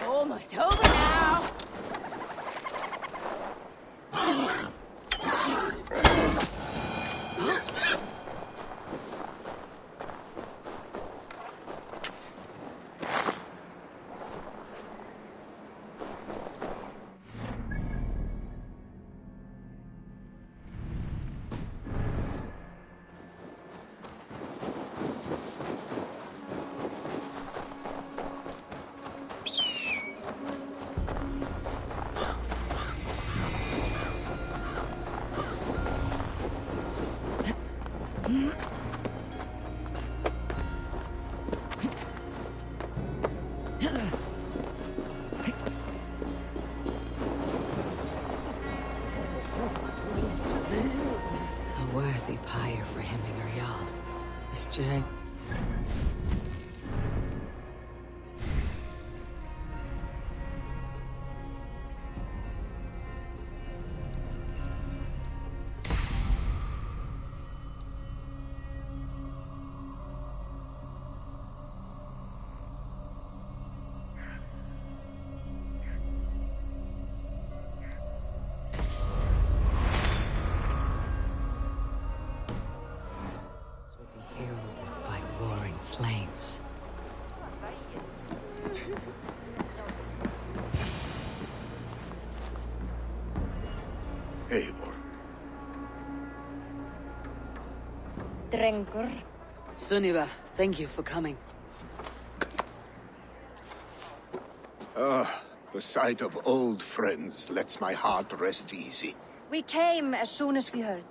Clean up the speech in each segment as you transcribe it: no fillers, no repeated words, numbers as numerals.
Almost over now. A worthy pyre for Hemminger Jarl. This journey. Heralded by roaring flames. Eivor. Drengur. Sunniva, thank you for coming. The sight of old friends lets my heart rest easy. We came as soon as we heard,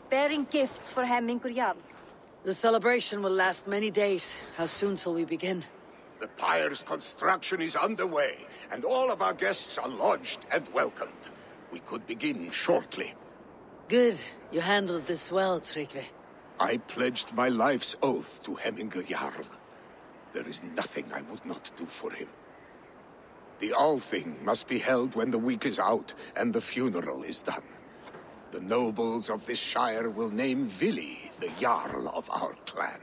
bearing gifts for Hemminger Jarl. The celebration will last many days. How soon shall we begin? The pyre's construction is underway, and all of our guests are lodged and welcomed. We could begin shortly. Good. You handled this well, Tryggvi. I pledged my life's oath to Hemminger Jarl. There is nothing I would not do for him. The Althing must be held when the week is out and the funeral is done. The nobles of this shire will name Vili the Jarl of our clan.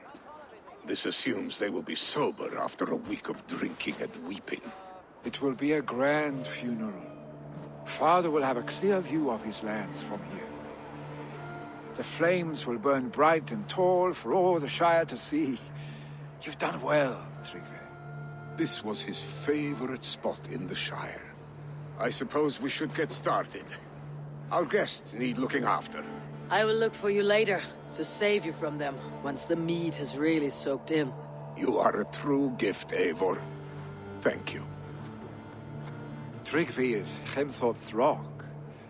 This assumes they will be sober after a week of drinking and weeping. It will be a grand funeral. Father will have a clear view of his lands from here. The flames will burn bright and tall for all the Shire to see. You've done well, Tryggvi. This was his favorite spot in the Shire. I suppose we should get started. Our guests need looking after. I will look for you later, to save you from them, once the mead has really soaked in. You are a true gift, Eivor. Thank you. Tryggvi is Hemthorpe's rock.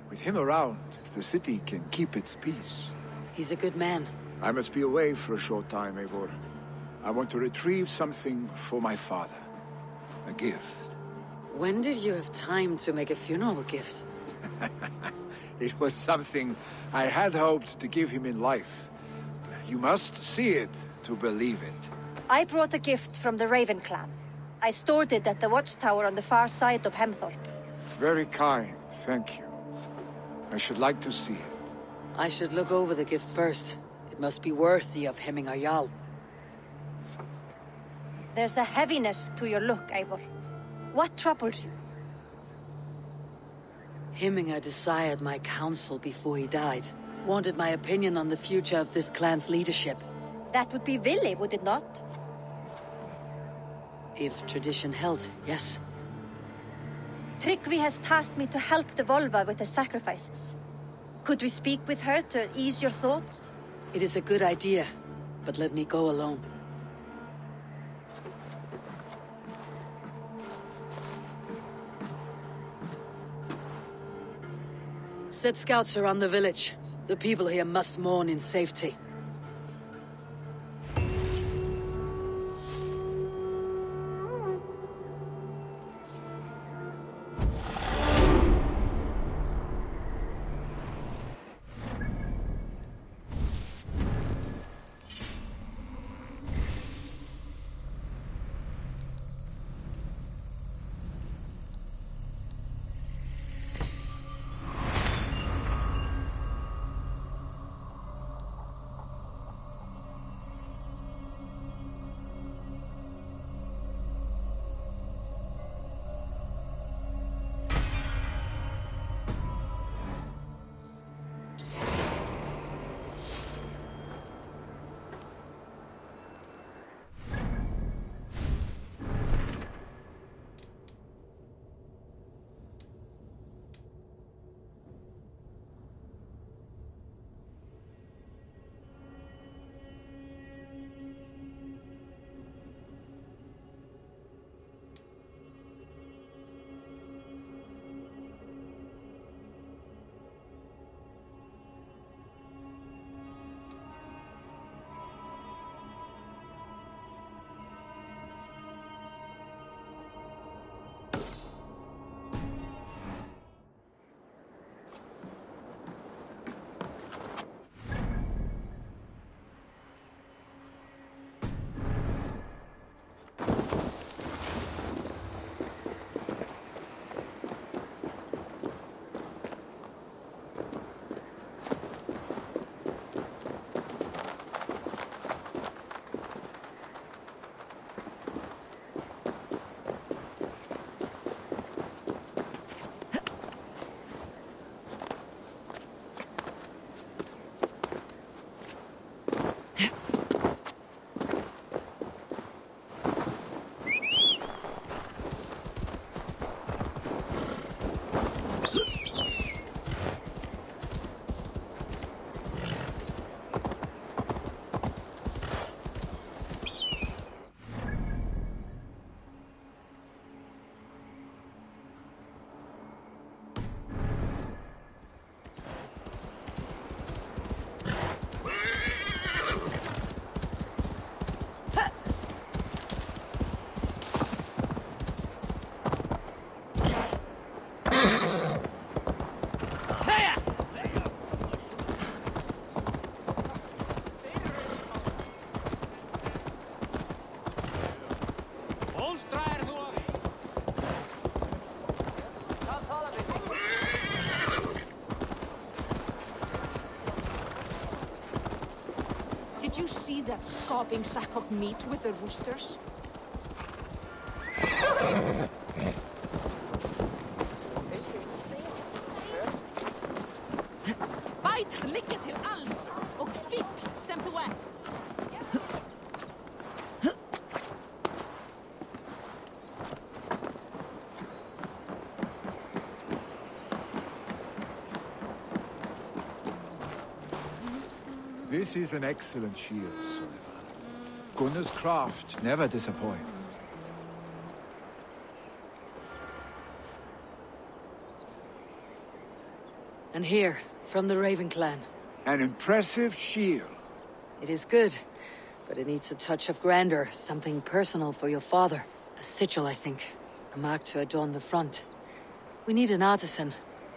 With him around, the city can keep its peace. He's a good man. I must be away for a short time, Eivor. I want to retrieve something for my father. A gift. When did you have time to make a funeral gift? It was something I had hoped to give him in life. You must see it to believe it. I brought a gift from the Raven clan. I stored it at the watchtower on the far side of Hemthor. Very kind, thank you. I should like to see it. I should look over the gift first. It must be worthy of Hemmingar Jarl. There's a heaviness to your look, Eivor. What troubles you? Hemmingar desired my counsel before he died. Wanted my opinion on the future of this clan's leadership. That would be Vili, would it not? If tradition held, yes. Tryggvi has tasked me to help the Volva with the sacrifices. Could we speak with her to ease your thoughts? It is a good idea, but let me go alone. Set scouts around the village. The people here must mourn in safety. Did you see that sopping sack of meat with the roosters? Bite ligger till alls och fick sen på väg. This is an excellent shield, Sullivan. Gunnar's craft never disappoints. And here, from the Raven clan. An impressive shield. It is good, but it needs a touch of grandeur, something personal for your father. A sigil, I think. A mark to adorn the front. We need an artisan.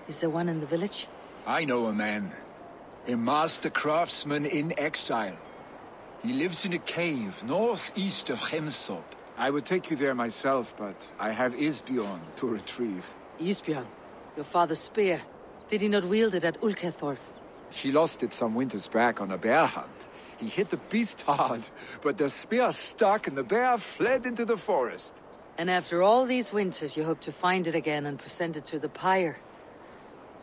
Is there one in the village? I know a man. A master craftsman in exile. He lives in a cave northeast of Hemsop. I would take you there myself, but I have Isbjorn to retrieve. Isbjorn, your father's spear. Did he not wield it at Ulkethor? He lost it some winters back on a bear hunt. He hit the beast hard, but the spear stuck and the bear fled into the forest. And after all these winters, you hope to find it again and present it to the pyre.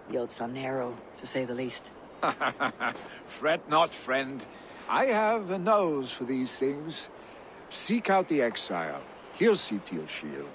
The odds are narrow, to say the least. Fret not, friend. I have a nose for these things. Seek out the exile. He'll see to your shield.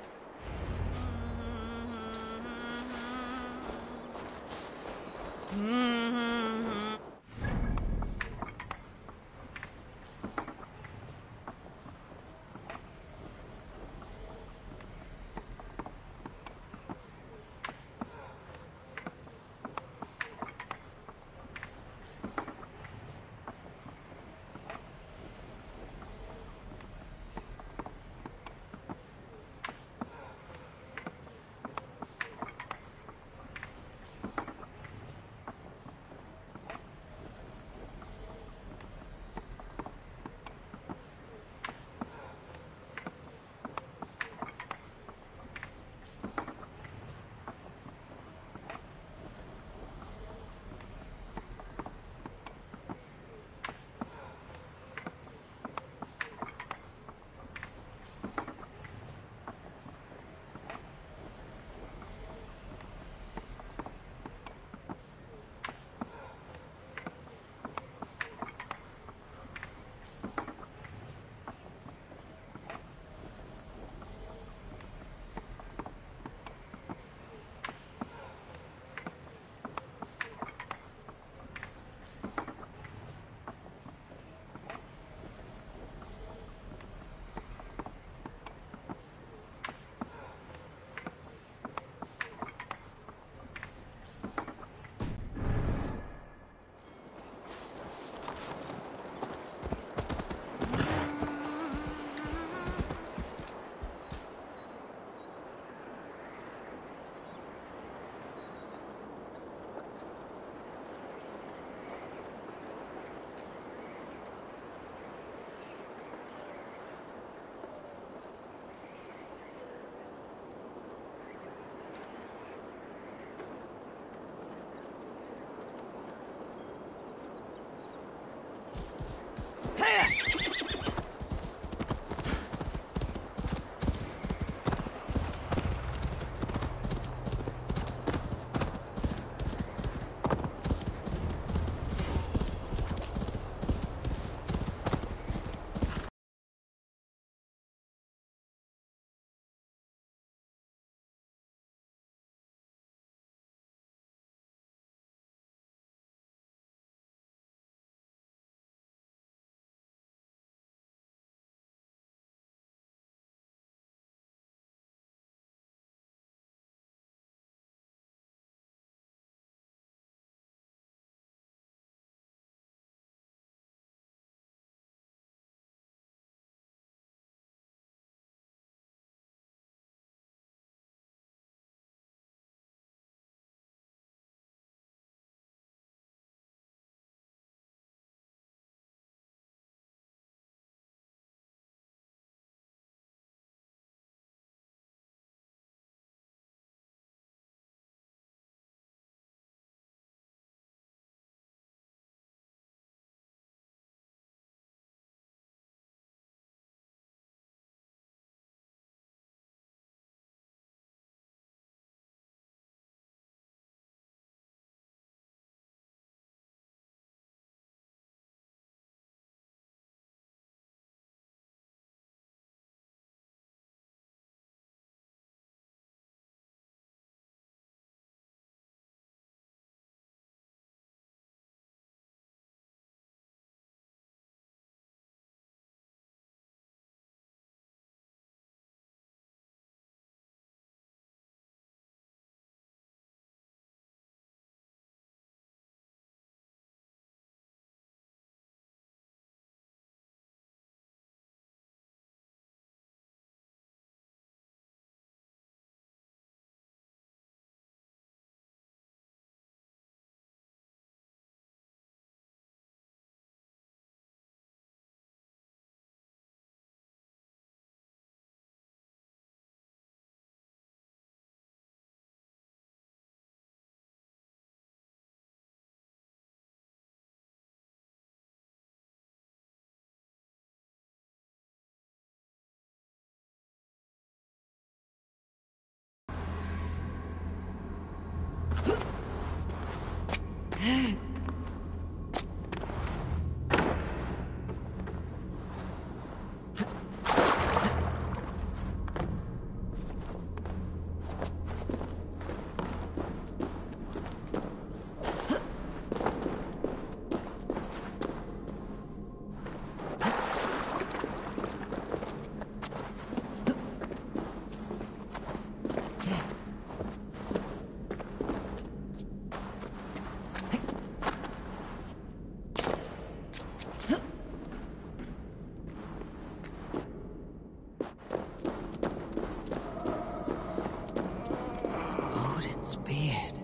Odin's beard.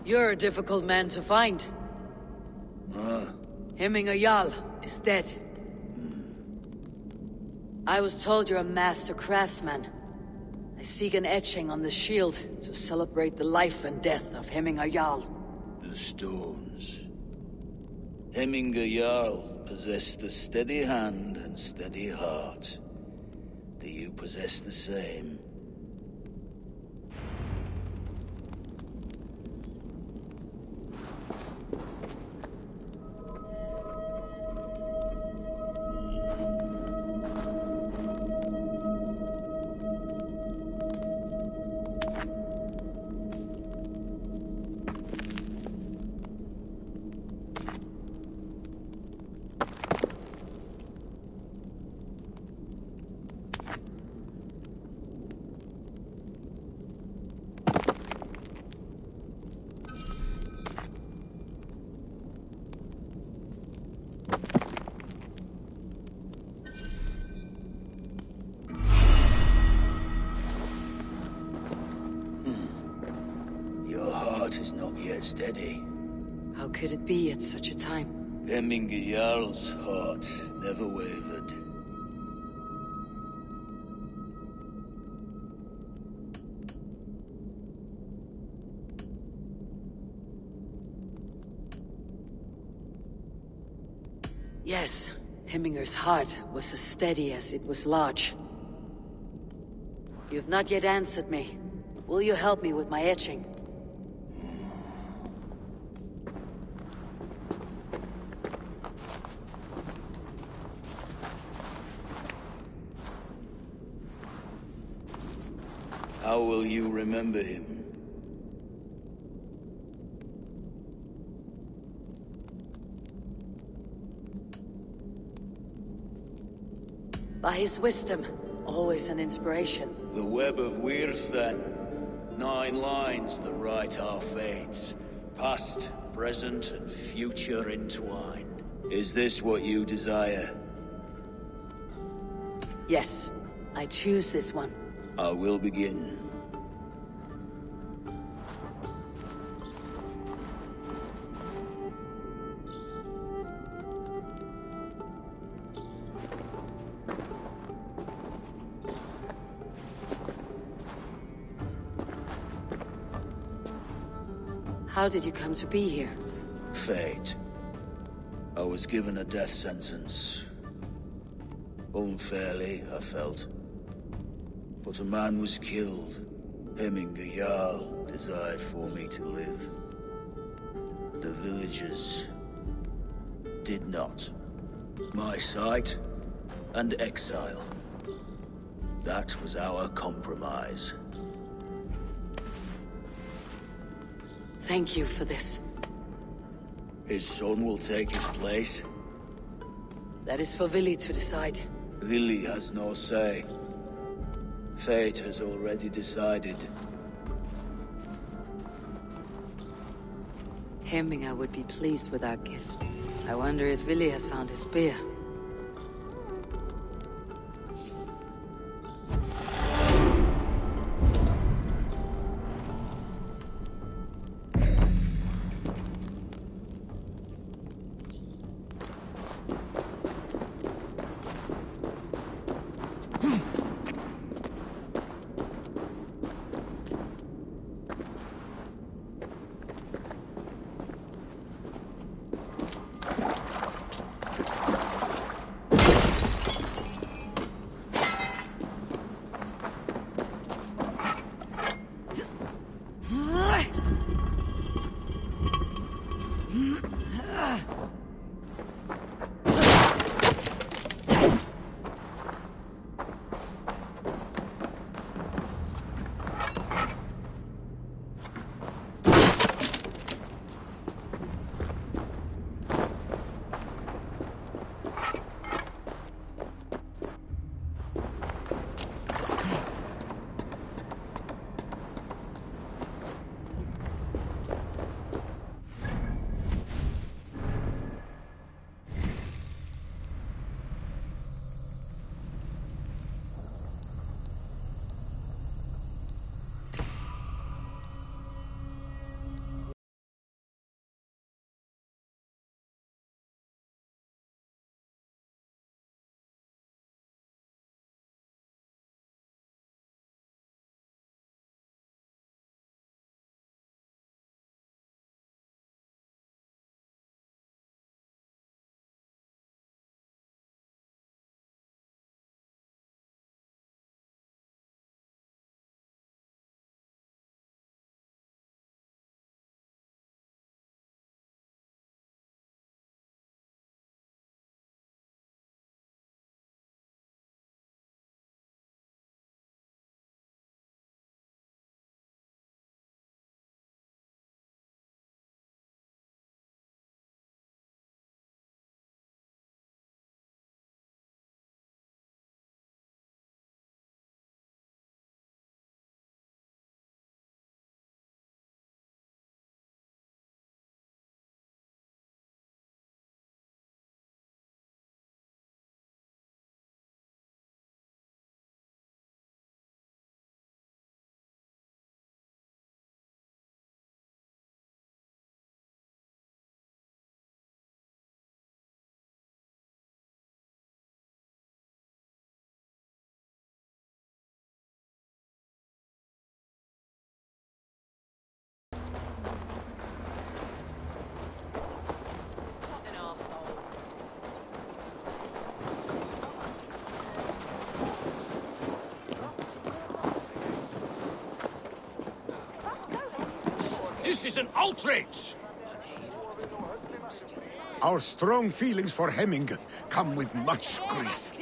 You're a difficult man to find. Hemming Jarl is dead. I was told you're a master craftsman. I seek an etching on the shield to celebrate the life and death of Hemming Jarl. The stones. Hemming Jarl possessed a steady hand and steady heart. Do you possess the same? Is not yet steady. How could it be at such a time? Hemming Jarl's heart never wavered. Yes, Hemminger's heart was as steady as it was large. You've not yet answered me. Will you help me with my etching? How will you remember him? By his wisdom, always an inspiration. The web of Wirth, then. 9 lines that write our fates. Past, present, and future entwined. Is this what you desire? Yes, I choose this one. I will begin. How did you come to be here? Fate. I was given a death sentence. Unfairly, I felt. But a man was killed. Hemming Jarl desired for me to live. The villagers did not. My sight and exile. That was our compromise. Thank you for this. His son will take his place. That is for Vili to decide. Vili has no say. Fate has already decided. Hemminger would be pleased with our gift. I wonder if Vili has found his spear. This is an outrage! Our strong feelings for Hemming come with much grief.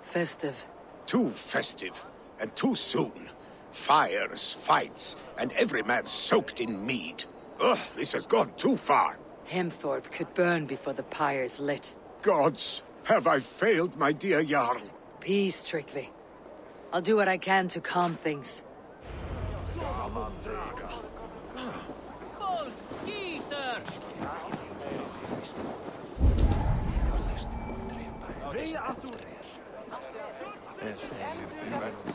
Festive. Too festive, and too soon. Fires, fights, and every man soaked in mead. Ugh, this has gone too far. Hemthorpe could burn before the pyre's lit. Gods, have I failed my dear Jarl? Peace, Trygve. I'll do what I can to calm things.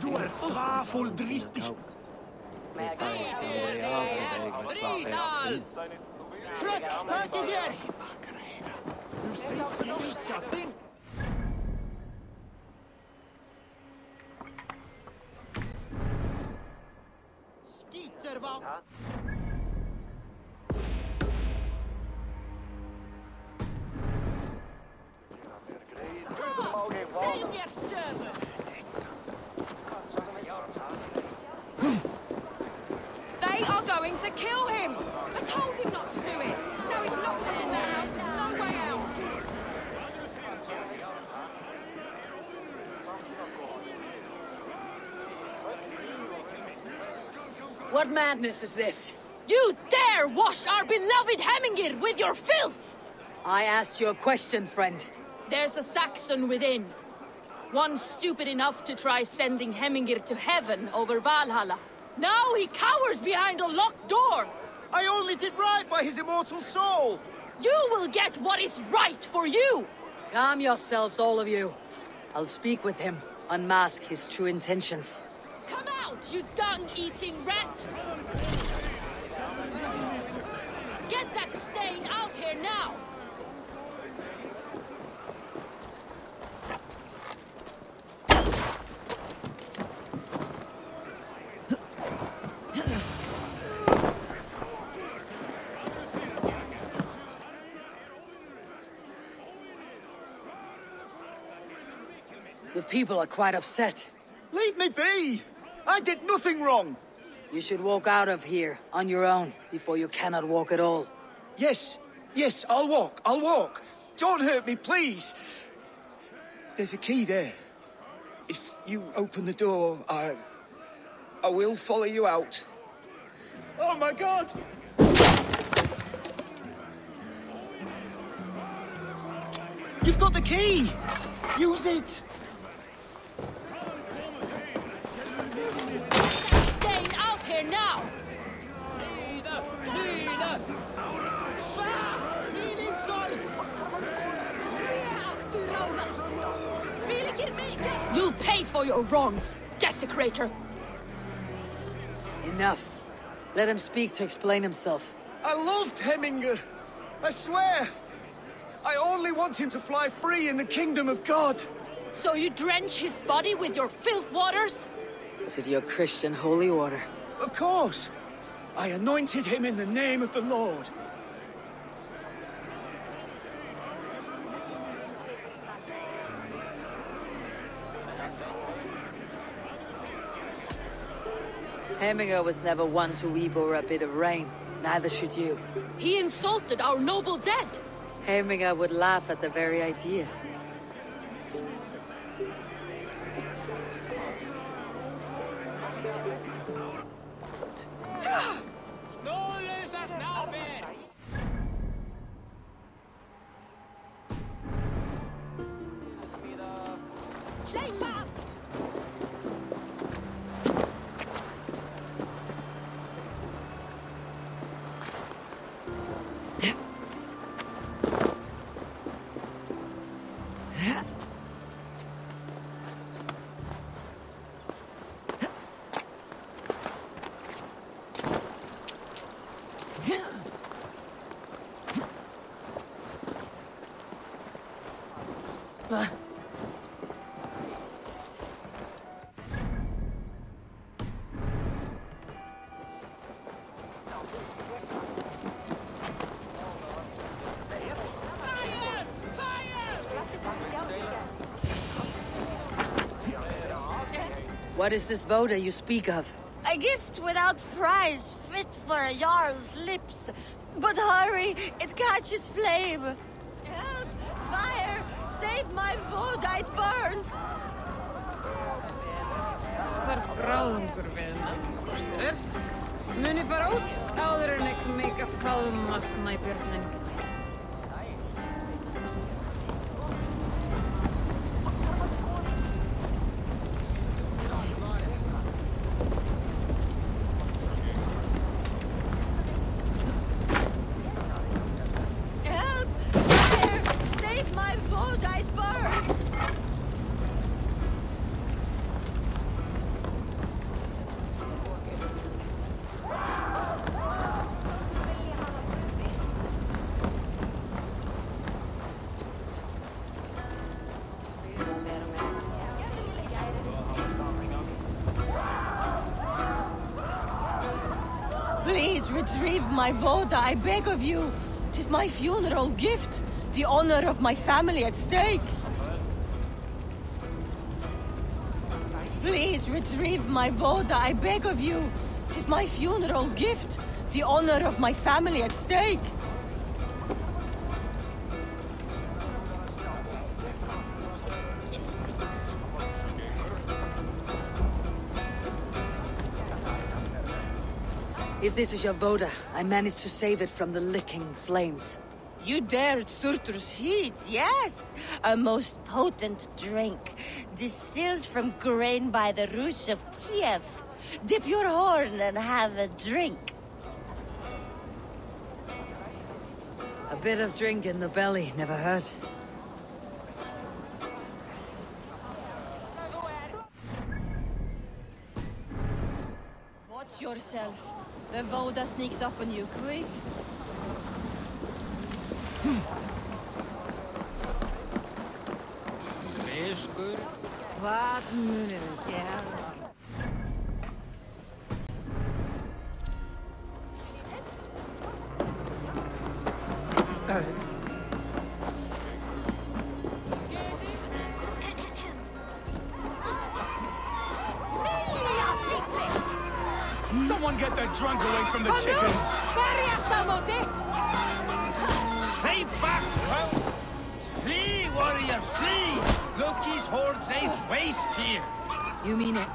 Du er svaful drittig. Trykk taket her! Du ser skatten. Skitserva! They are going to kill him! I told him not to do it! Now he's locked up in the house, there's no way out! What madness is this? You dare wash our beloved Hemmingir with your filth! I asked you a question, friend. There's a Saxon within. One stupid enough to try sending Hemmingir to heaven over Valhalla. Now he cowers behind a locked door! I only did right by his immortal soul! You will get what is right for you! Calm yourselves, all of you. I'll speak with him, unmask his true intentions. Come out, you dung-eating rat! Get that stain out here now! The people are quite upset. Leave me be! I did nothing wrong! You should walk out of here, on your own, before you cannot walk at all. Yes, I'll walk. Don't hurt me, please. There's a key there. If you open the door, I will follow you out. Oh my God! You've got the key! Use it! Stain out here now! You'll pay for your wrongs, desecrator! Enough. Let him speak to explain himself. I loved Hemminger. I swear. I only want him to fly free in the kingdom of God. So you drench his body with your filth waters? Was it your Christian holy order? Of course. I anointed him in the name of the Lord. Hemminger was never one to Eivor a bit of rain. Neither should you. He insulted our noble dead! Hemminger would laugh at the very idea. What is this voda you speak of? A gift without price, fit for a jarl's lips. But hurry, it catches flame. Help! Fire! Save my voda, it burns! Þarf bráðungur við hennan, kosturir. Muni fara út áður en ekki meika faðma snæbjörnin. Please retrieve my voda, I beg of you. 'Tis my funeral gift, the honor of my family at stake. Please retrieve my voda, I beg of you. 'Tis my funeral gift, the honor of my family at stake. If this is your voda, I managed to save it from the licking flames. You dared Surtur's heat, yes! A most potent drink, distilled from grain by the Rus of Kiev. Dip your horn and have a drink. A bit of drink in the belly never hurt. Watch yourself. The voda sneaks up on you quick. Fiskur, hvað munir við gera? Someone get that drunk away from the chickens! Berjast á móti! Stay back, foul! Flee, warrior, flee! Loki's horde lays waste here! You mean it?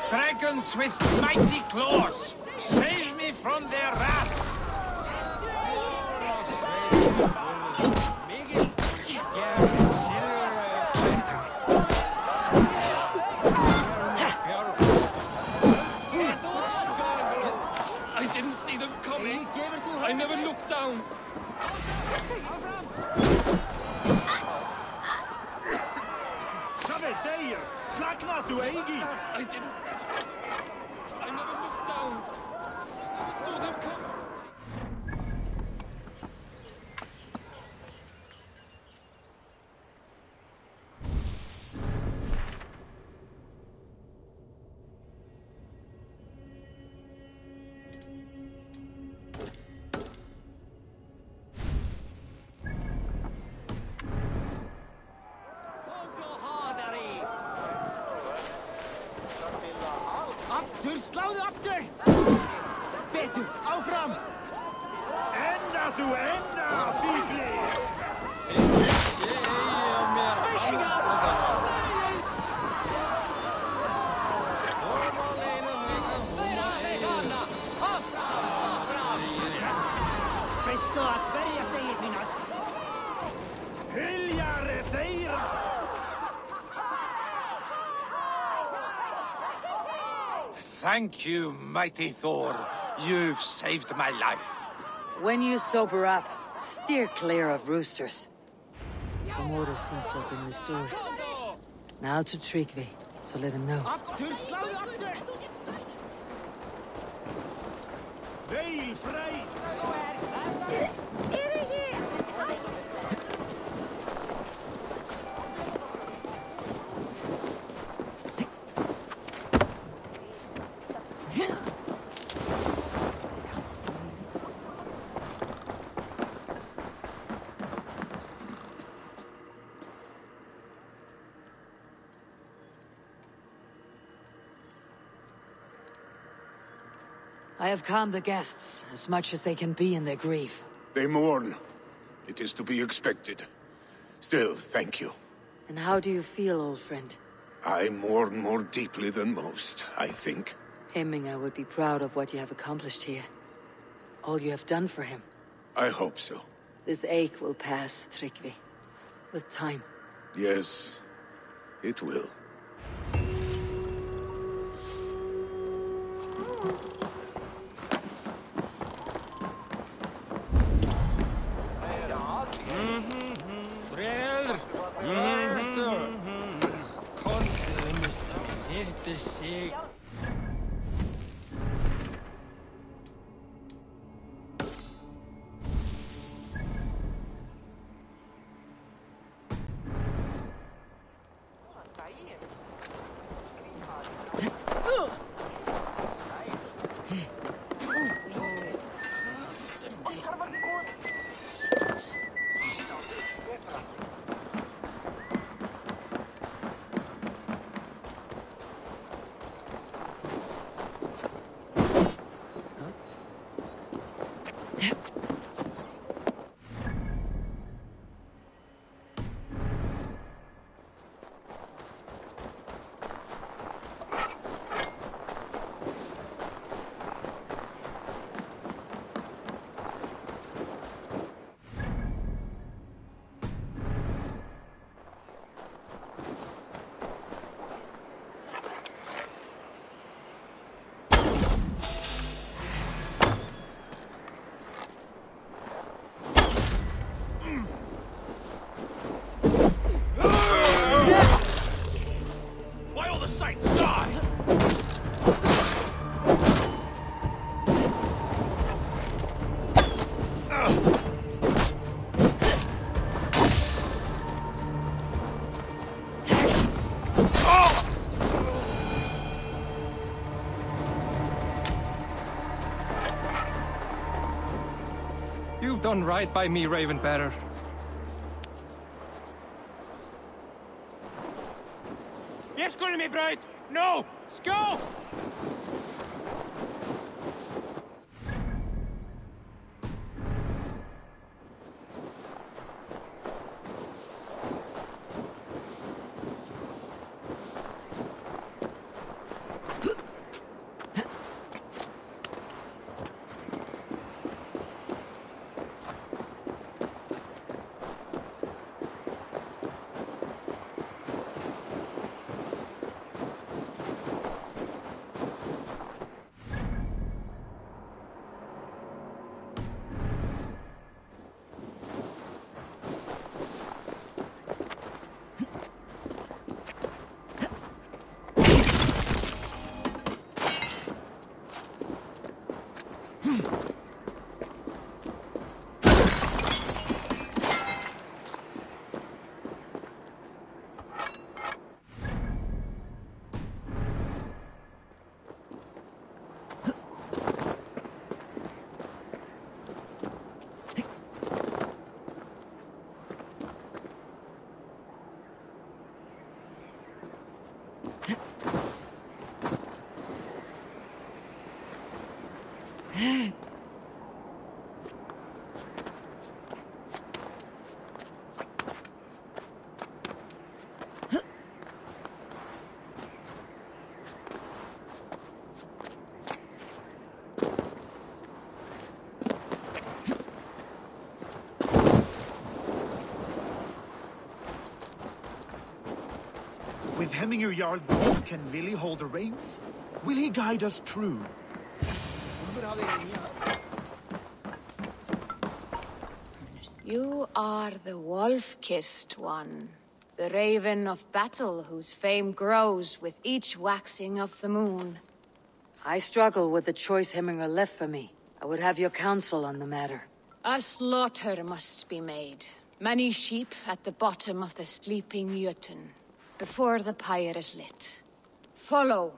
Dragons with mighty claws! Save me from their wrath! I never looked down. Come it there! Slack not to Eivor! I never looked down. I saw them come. Sláðu aftur! Betur, áfram! Enda þú enda, fífli! Vikingar! Veistu að berjast eigin finnast? Hyljar þeirra! Thank you, mighty Thor. You've saved my life. When you sober up, steer clear of roosters. Some order seems to have been restored. Now to Tryggvi, to let him know. Veil freis! I have calmed the guests as much as they can be in their grief. They mourn. It is to be expected. Still, thank you. And how do you feel, old friend? I mourn more deeply than most, I think. Hemminga would be proud of what you have accomplished here. All you have done for him. I hope so. This ache will pass, Tryggvi. With time. Yes, it will. You've done right by me, Raven-bearer. Yes, go to me, bride! No! Skull! With Hemminger Jarl gone, can Willi hold the reins? Will he guide us true? You are the wolf-kissed one. The raven of battle whose fame grows with each waxing of the moon. I struggle with the choice Hemminger left for me. I would have your counsel on the matter. A slaughter must be made. Many sheep at the bottom of the sleeping Jötun, before the pyre is lit. Follow.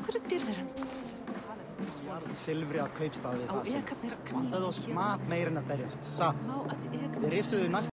Could it did it? silfri á kaupstað við það sem vantaði oss mat meir en að berjast, satt. Við rifsuðu næst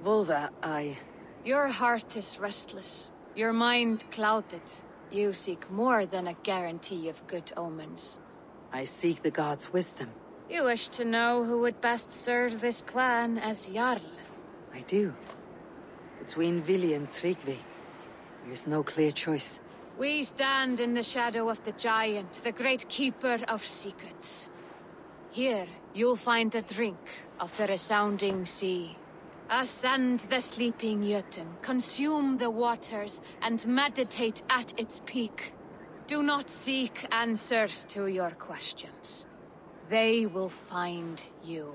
Volva, I... Your heart is restless. Your mind clouded. You seek more than a guarantee of good omens. I seek the gods' wisdom. You wish to know who would best serve this clan as Jarl. I do. Between Vili and Tryggvi, there's no clear choice. We stand in the shadow of the giant, the great keeper of secrets. Here, you'll find a drink of the resounding sea. Ascend the sleeping Jötun, consume the waters, and meditate at its peak. Do not seek answers to your questions. They will find you.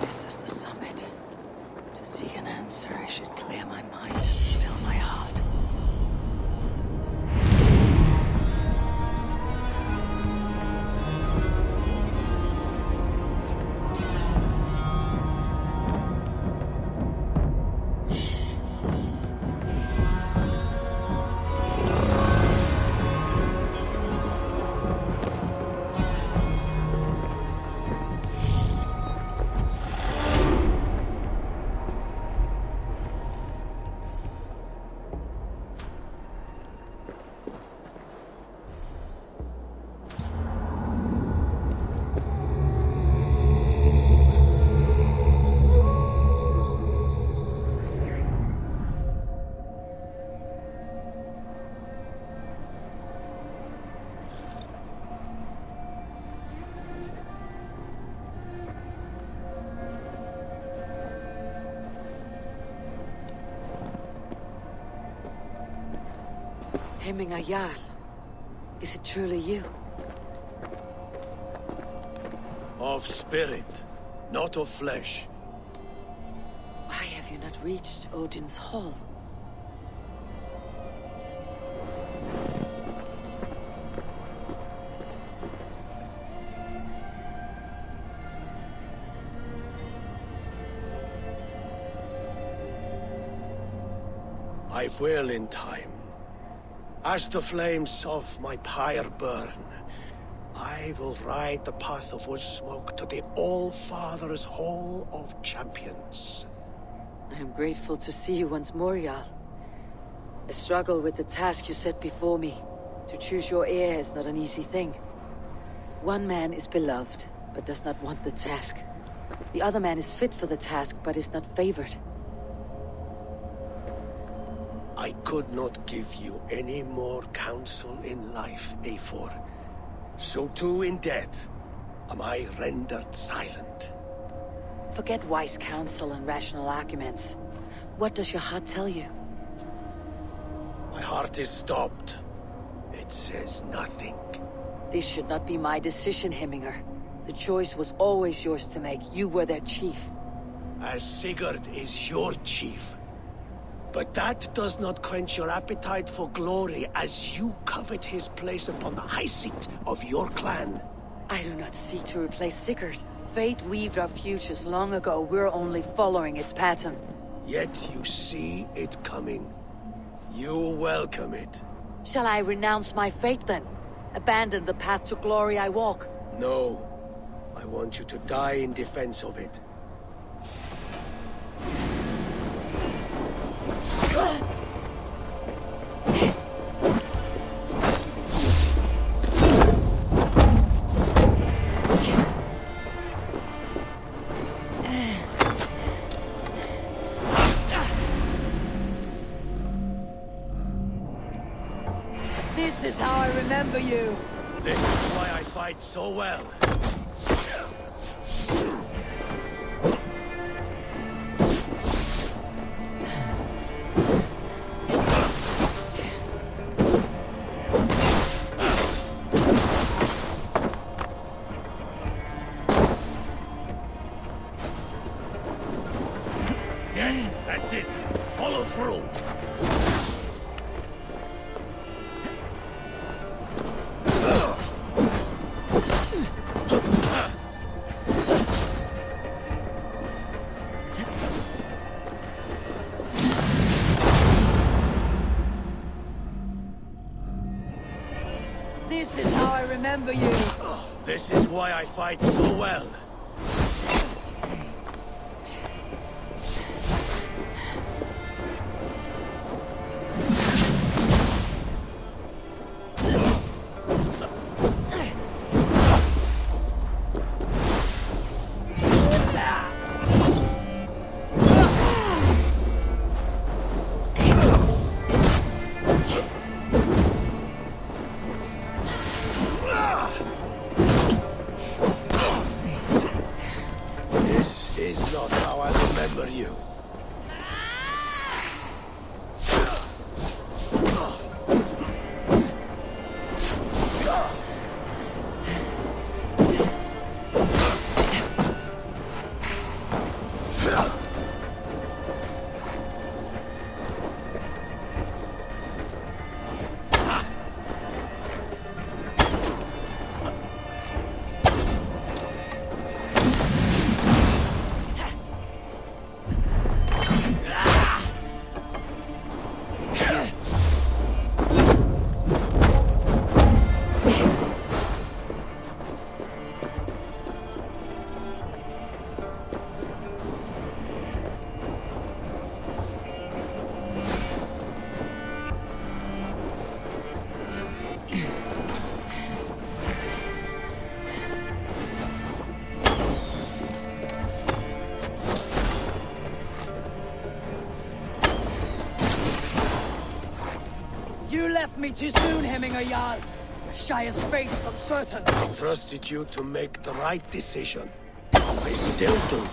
This is the summit. To seek an answer, I should clear my mind and still my heart. Hemminga Jarl. Is it truly you? Of spirit, not of flesh. Why have you not reached Odin's Hall? I will in time. As the flames of my pyre burn, I will ride the path of wood smoke to the All-Father's Hall of Champions. I am grateful to see you once more, Jarl. I struggle with the task you set before me. To choose your heir is not an easy thing. One man is beloved, but does not want the task. The other man is fit for the task, but is not favored. I could not give you any more counsel in life, Eivor. So too in death am I rendered silent. Forget wise counsel and rational arguments. What does your heart tell you? My heart is stopped. It says nothing. This should not be my decision, Hemminger. The choice was always yours to make. You were their chief. As Sigurd is your chief. But that does not quench your appetite for glory as you covet his place upon the high seat of your clan. I do not seek to replace Sigurd. Fate weaved our futures long ago. We're only following its pattern. Yet you see it coming. You welcome it. Shall I renounce my fate then? Abandon the path to glory I walk? No. I want you to die in defense of it. This is how I remember you. This is why I fight so well. Yes, that's it. Follow through. This is how I remember you. This is why I fight so well. This is not how I remember you. You left me too soon, Hemminger Jarl. The Shire's fate is uncertain. I trusted you to make the right decision. I still do.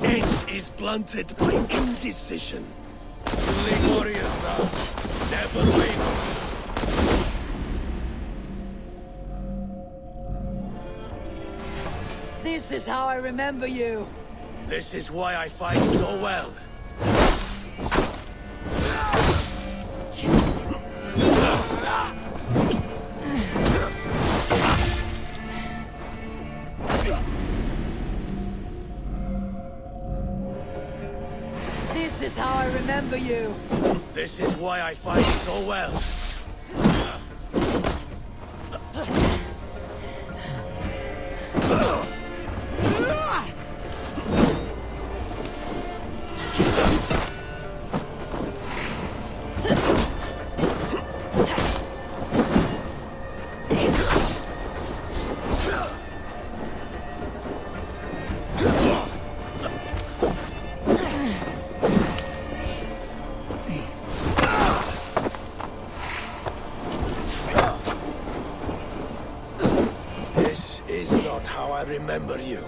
edge is blunted by indecision. Only warriors now. Never waver. This is how I remember you. This is why I fight so well. This is how I remember you. This is why I fight so well. I remember you.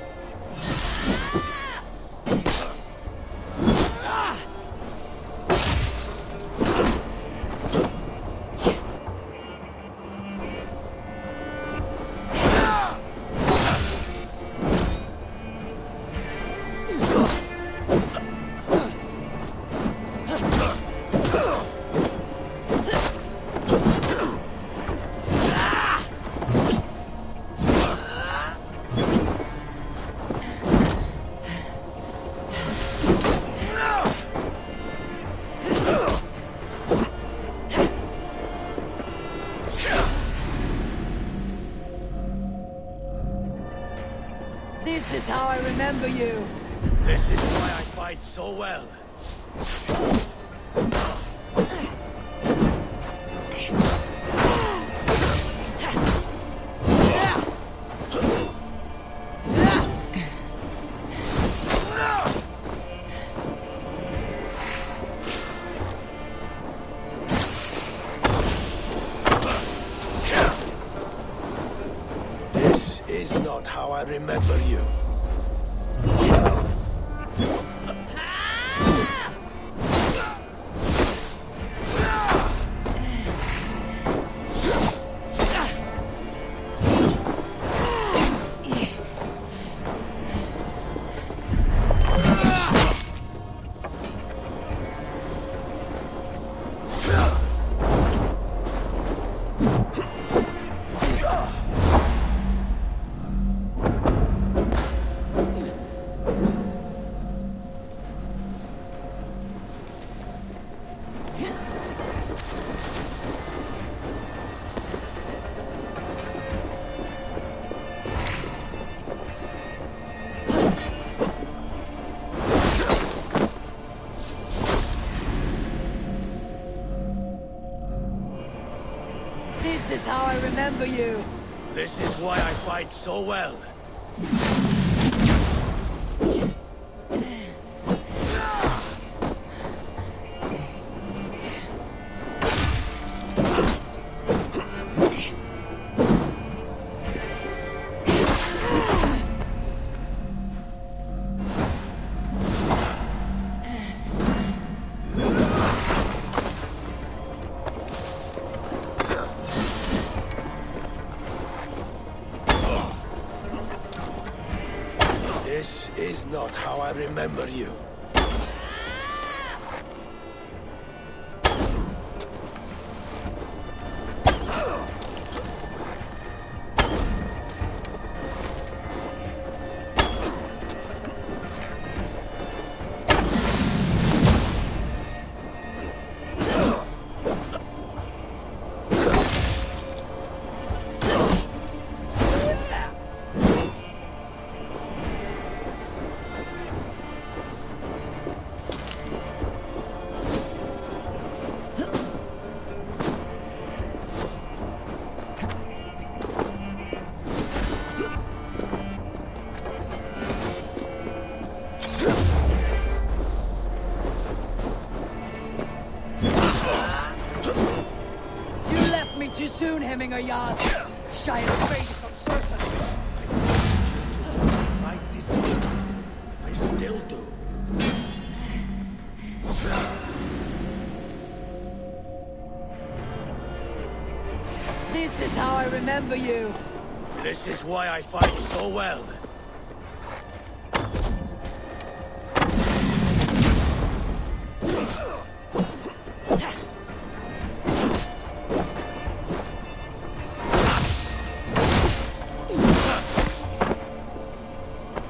This is how I remember you. This is why I fight so well. This is not how I remember you. This is how I remember you. This is why I fight so well. This is not how I remember you. Too soon, Hemminger Yard. Shire's fate is uncertain. I right decision. I still do. This is how I remember you. This is why I fight so well.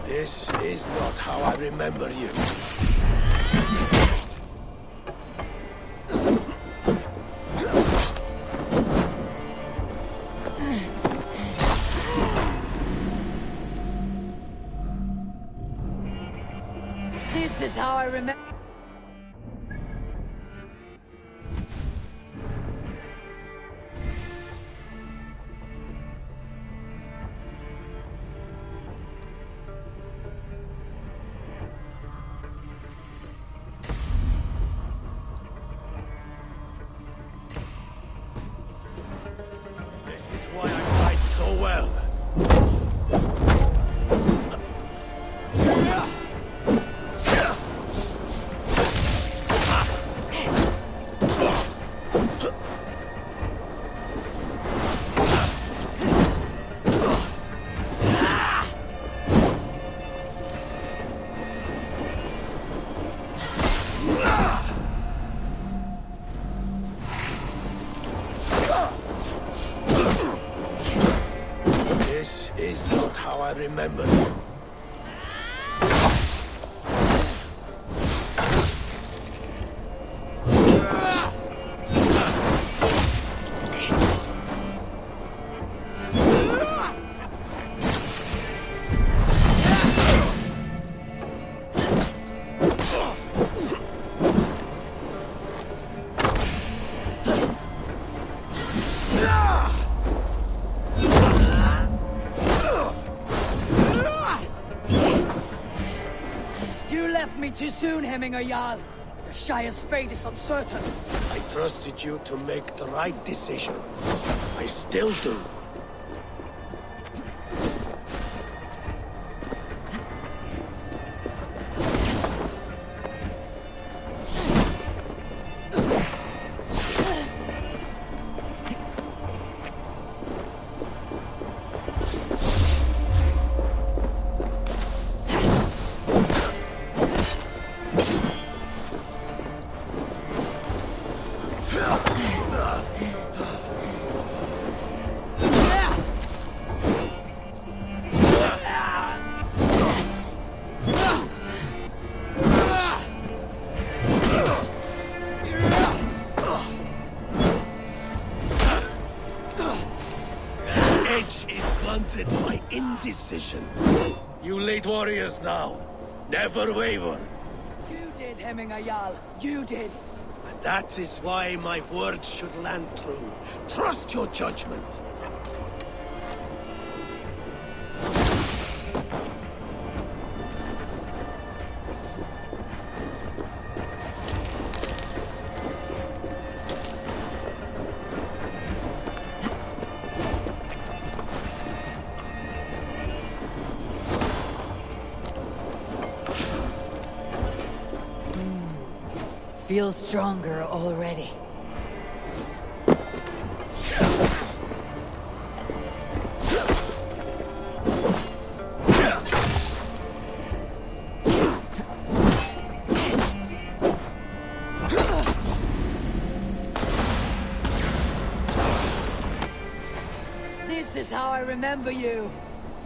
This is not how I remember you. This is how I remember. This is why I fight so well. This is not how I remember you. You left me too soon, Hemminger Jarl. The Shire's fate is uncertain. I trusted you to make the right decision. I still do. Edge is blunted by indecision. You lead warriors now. Never waver. You did, Hemminger Jarl. You did. And that is why my words should land true. Trust your judgment. Feel stronger already. This is how I remember you.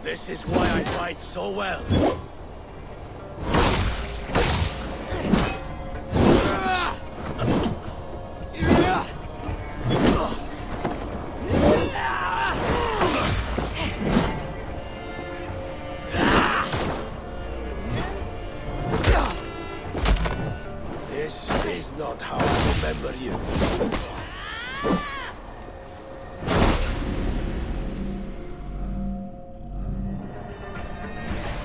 This is why I fight so well. This is not how I remember you.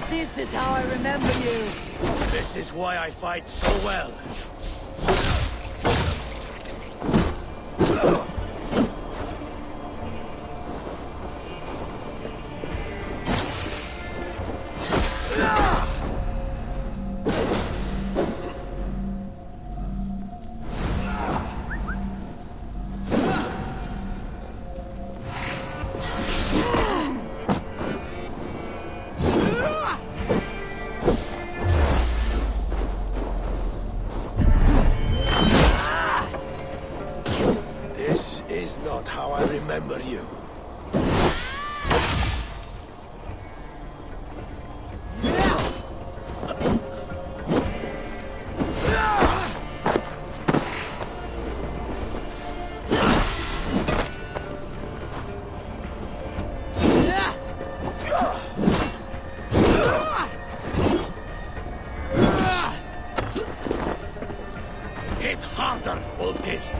This is how I remember you. This is why I fight so well. how I remember you. Hit harder, Wolfgist!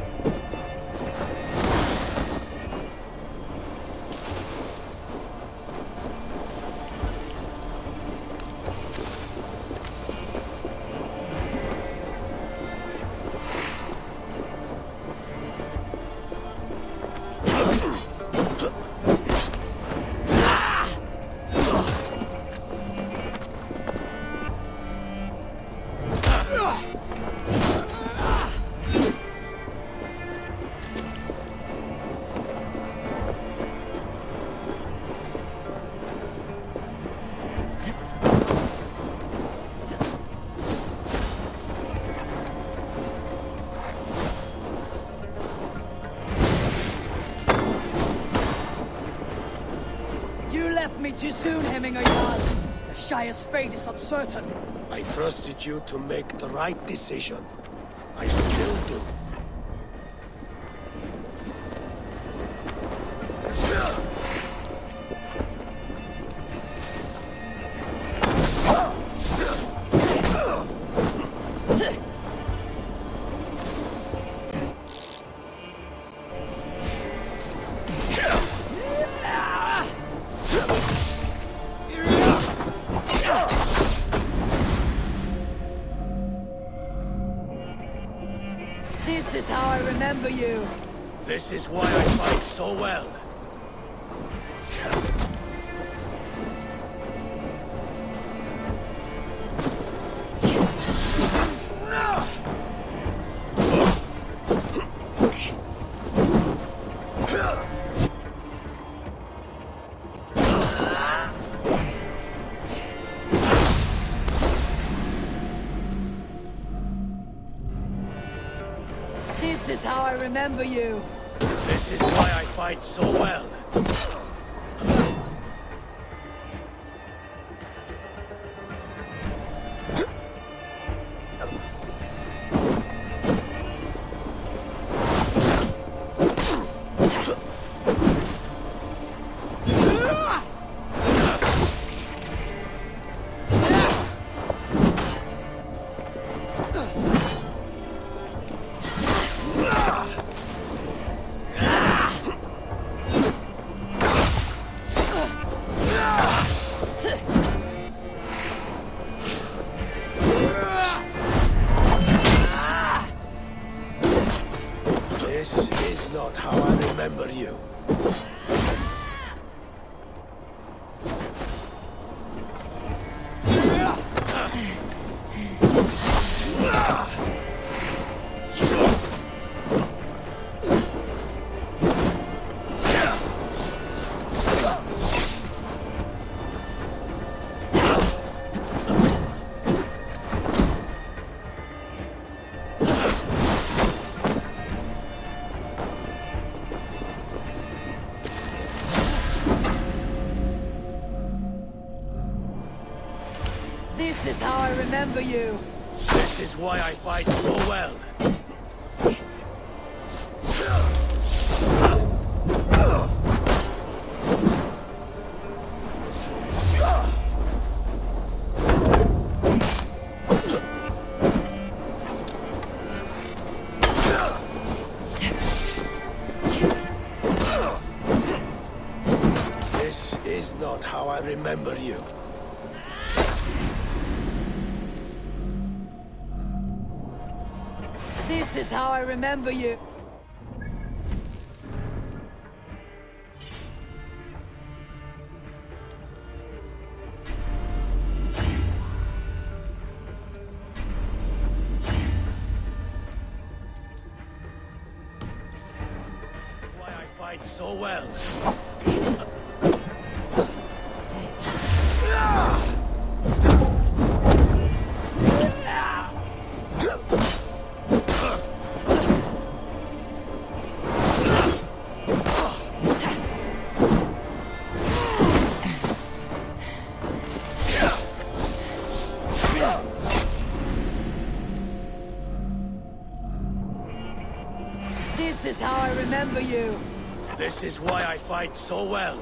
Me too soon, Hemminger Jarl. The Shire's fate is uncertain. I trusted you to make the right decision. I still do. This is how I remember you. This is why I fight so well. This is how I remember you. This is why I fight so well. This is not how I remember you. This is how I remember you. This is why I fight so well. This is not how I remember you. This is how I remember you. That's why I fight so well. This is how I remember you. This is why I fight so well.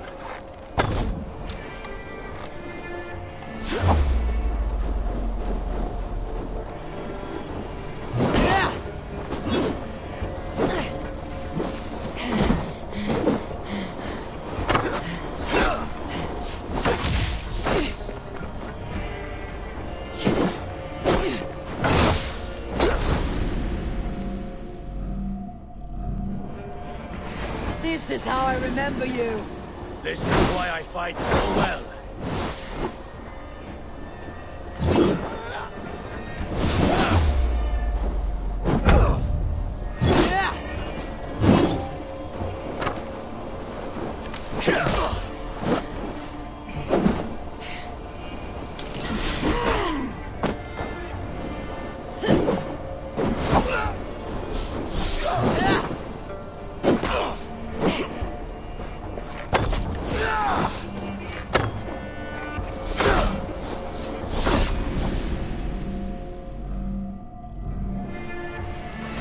This is how I remember you. This is why I fight so well.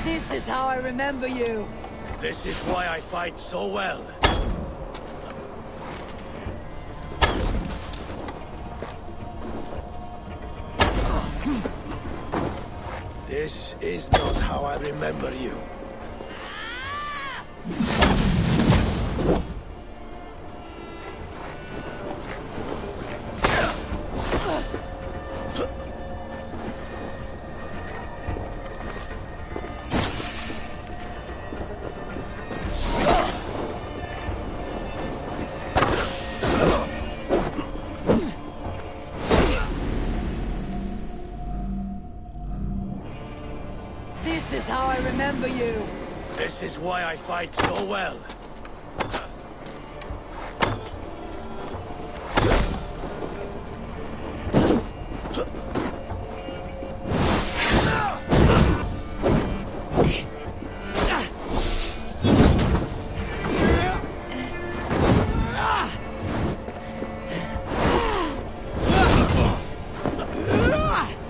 This is how I remember you. This is why I fight so well. This is not how I remember you. This is how I remember you. This is why I fight so well.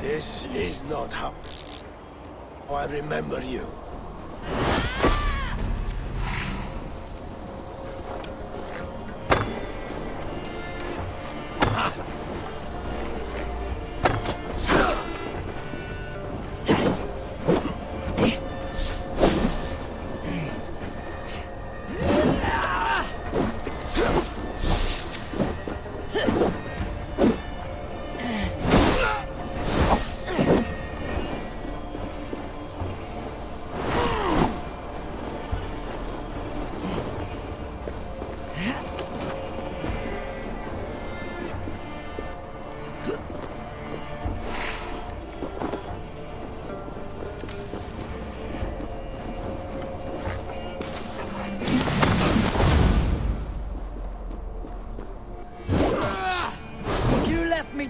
This is not how I remember you.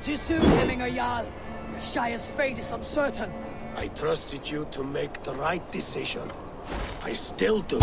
Too soon, Hemminger Jarl. The Shire's fate is uncertain. I trusted you to make the right decision. I still do.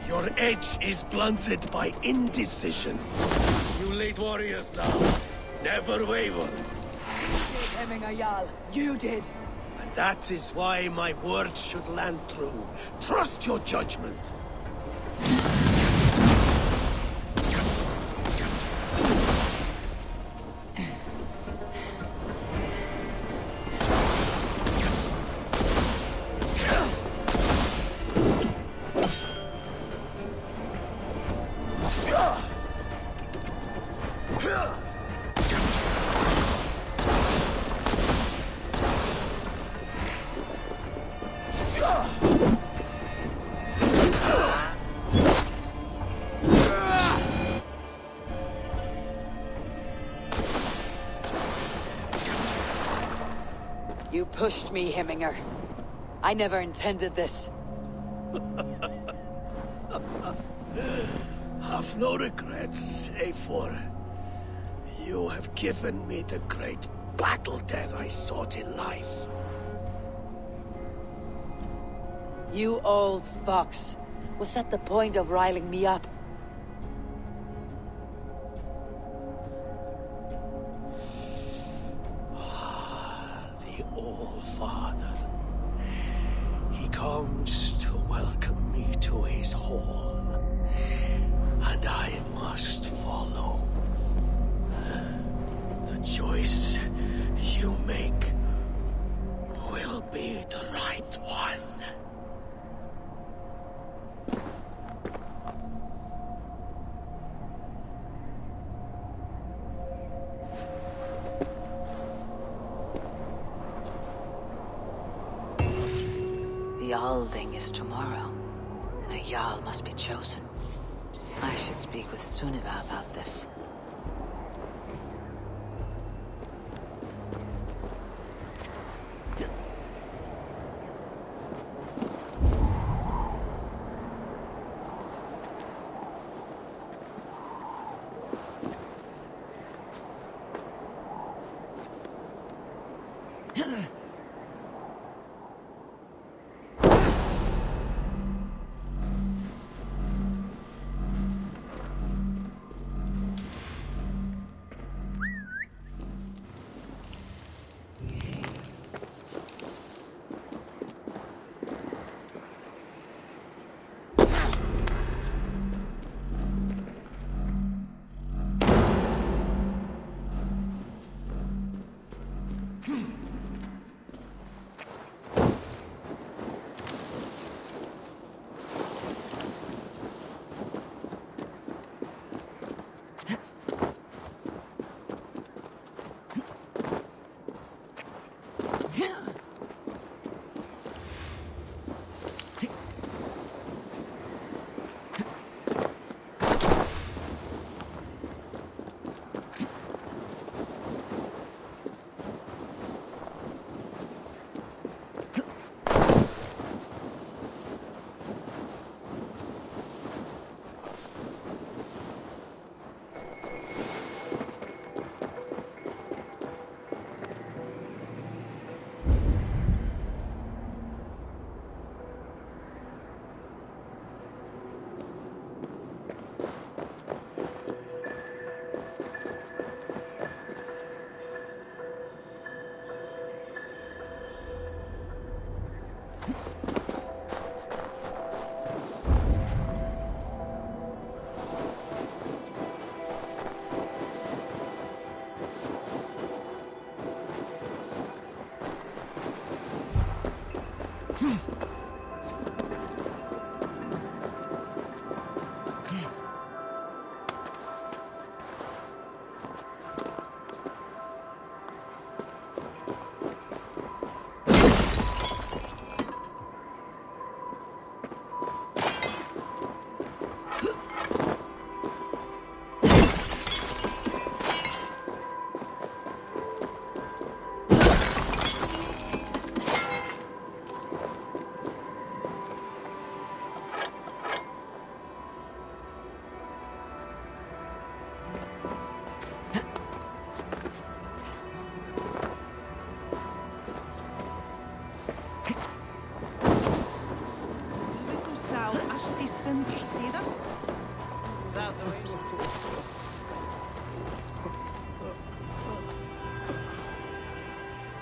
Your edge is blunted by indecision. You late warriors now, never waver. You did, Hemminger Jarl. You did. And that is why my words should land true. Trust your judgment. You pushed me, Hemminger. I never intended this. Have no regrets, Eivor. You have given me the great battle death I sought in life. You old fox. Was that the point of riling me up? The All-Father. He comes to welcome me to his hall. And I must follow. The choice you make will be the right one. The Alding is tomorrow, and a Jarl must be chosen. I should speak with Sunniva about this.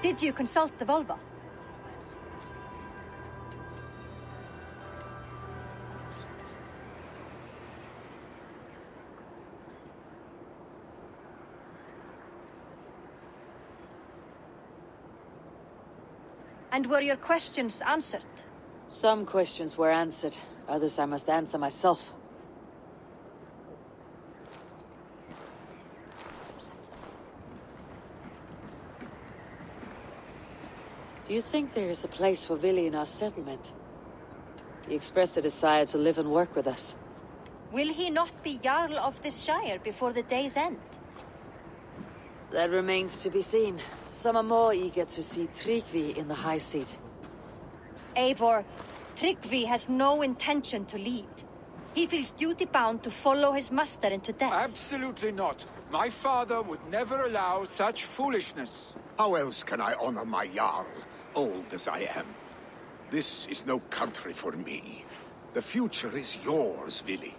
Did you consult the Volva? And were your questions answered? Some questions were answered. Others I must answer myself. Do you think there is a place for Vili in our settlement? He expressed a desire to live and work with us. Will he not be Jarl of this Shire before the day's end? That remains to be seen. Some are more eager to see Tryggvi in the high seat. Eivor, Tryggvi has no intention to lead. He feels duty-bound to follow his master into death. Absolutely not. My father would never allow such foolishness. How else can I honor my Jarl, old as I am? This is no country for me. The future is yours, Vili.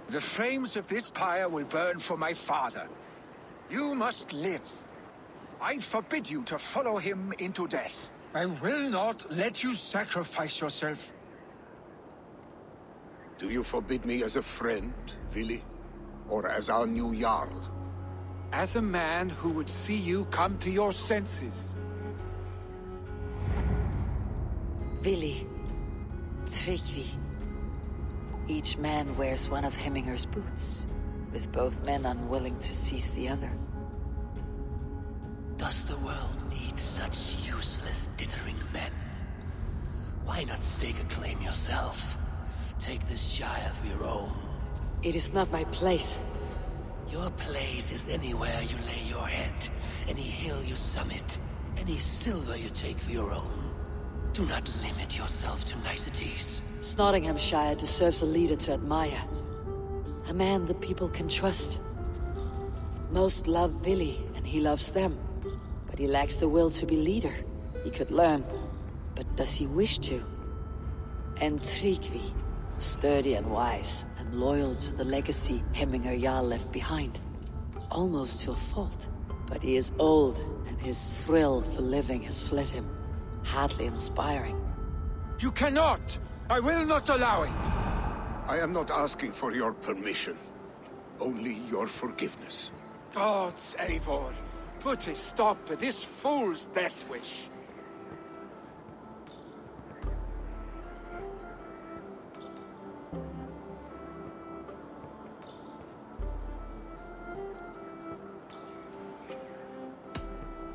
The flames of this pyre will burn for my father. You must live. I forbid you to follow him into death. I will not let you sacrifice yourself. Do you forbid me as a friend, Vili? Or as our new Jarl? As a man who would see you come to your senses. Vili, Tryggvi. Each man wears one of Hemminger's boots, with both men unwilling to seize the other. Does the world need such useless, dithering men? Why not stake a claim yourself? Take this shire of your own. It is not my place. Your place is anywhere you lay your head, any hill you summit, any silver you take for your own. Do not limit yourself to niceties. Nottinghamshire deserves a leader to admire. A man the people can trust. Most love Vili, and he loves them. But he lacks the will to be leader. He could learn, but does he wish to? And Tryggvi, sturdy and wise, and loyal to the legacy Hemminger Jarl left behind. Almost to a fault. But he is old, and his thrill for living has fled him. Hardly inspiring. You cannot! I will not allow it! I am not asking for your permission. Only your forgiveness. Gods, Eivor, put a stop to this fool's death wish.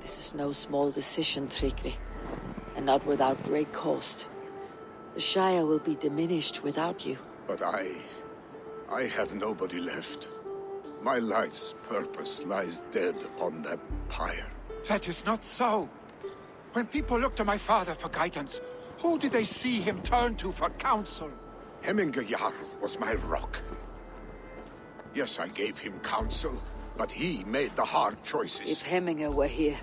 This is no small decision, Tryggvi. And not without great cost. The Shire will be diminished without you. But I have nobody left. My life's purpose lies dead upon that pyre. That is not so. When people look to my father for guidance, who did they see him turn to for counsel? Hemminger Jarl was my rock. Yes, I gave him counsel, but he made the hard choices. If Hemminger were here,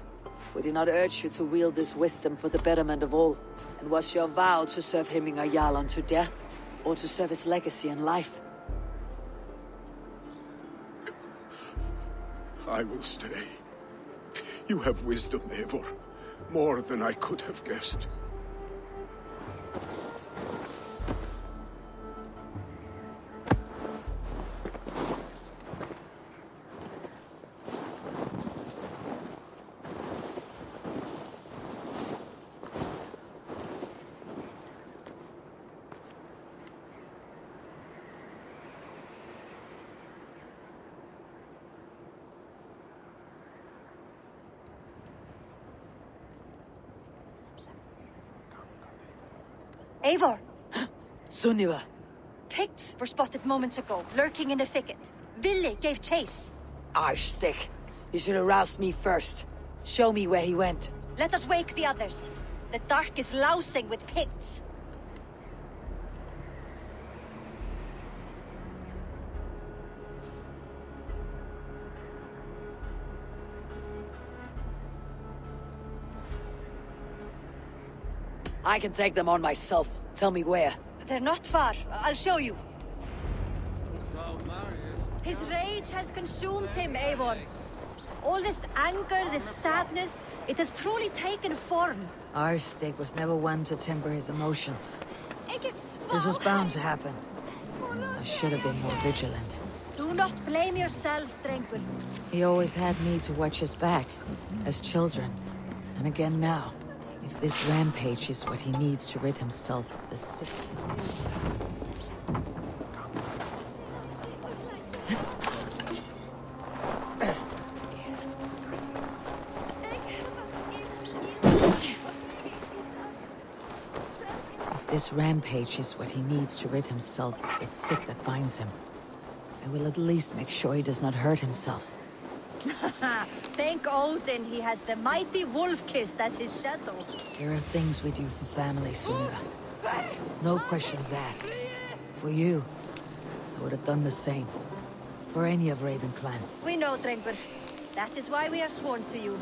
would he not urge you to wield this wisdom for the betterment of all? And was your vow to serve Hemminger Jarl unto death, or to serve his legacy in life? I will stay. You have wisdom, Eivor. More than I could have guessed. Eivor! Sunniva! Picts were spotted moments ago, lurking in the thicket. Vili gave chase. Arstick! You should have roused me first. Show me where he went. Let us wake the others. The dark is lousing with Picts. I can take them on myself. Tell me where. They're not far. I'll show you. His rage has consumed him, Eivor. All this anger, this sadness, it has truly taken form. Arstick was never one to temper his emotions. This was bound to happen. I should have been more vigilant. Do not blame yourself, Drengul. He always had me to watch his back, as children. And again now. If this rampage is what he needs to rid himself of the sick. If this rampage is what he needs to rid himself of the sick that binds him, I will at least make sure he does not hurt himself. Thank Odin he has the mighty Wolf-Kissed as his shadow. There are things we do for family, Sunniva. No questions asked. For you, I would have done the same. For any of Raven clan. We know, Drengur. That is why we are sworn to you.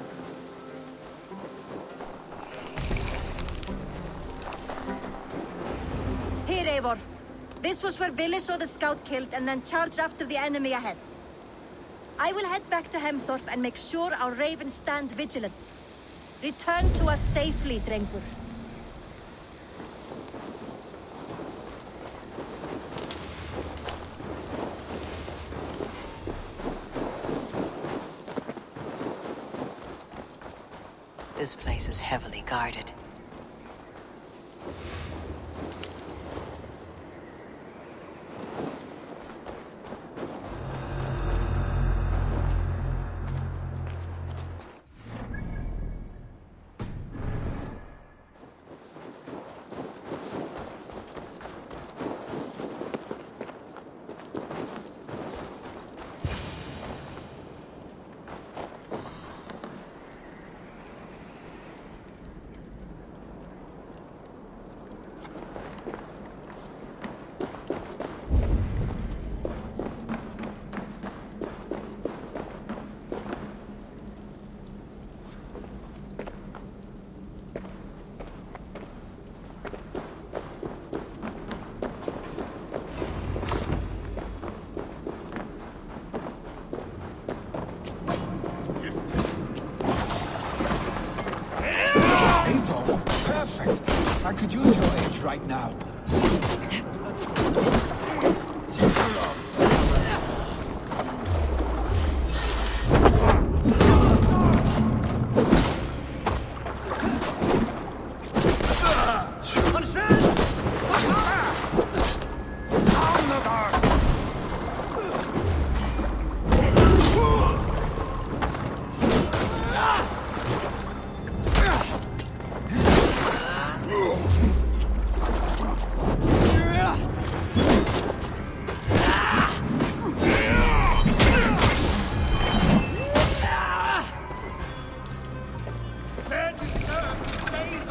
Here, Eivor. This was where Vili saw the scout killed and then charged after the enemy ahead. I will head back to Hemthorpe and make sure our ravens stand vigilant. Return to us safely, Drengur. This place is heavily guarded. I could use your aid right now.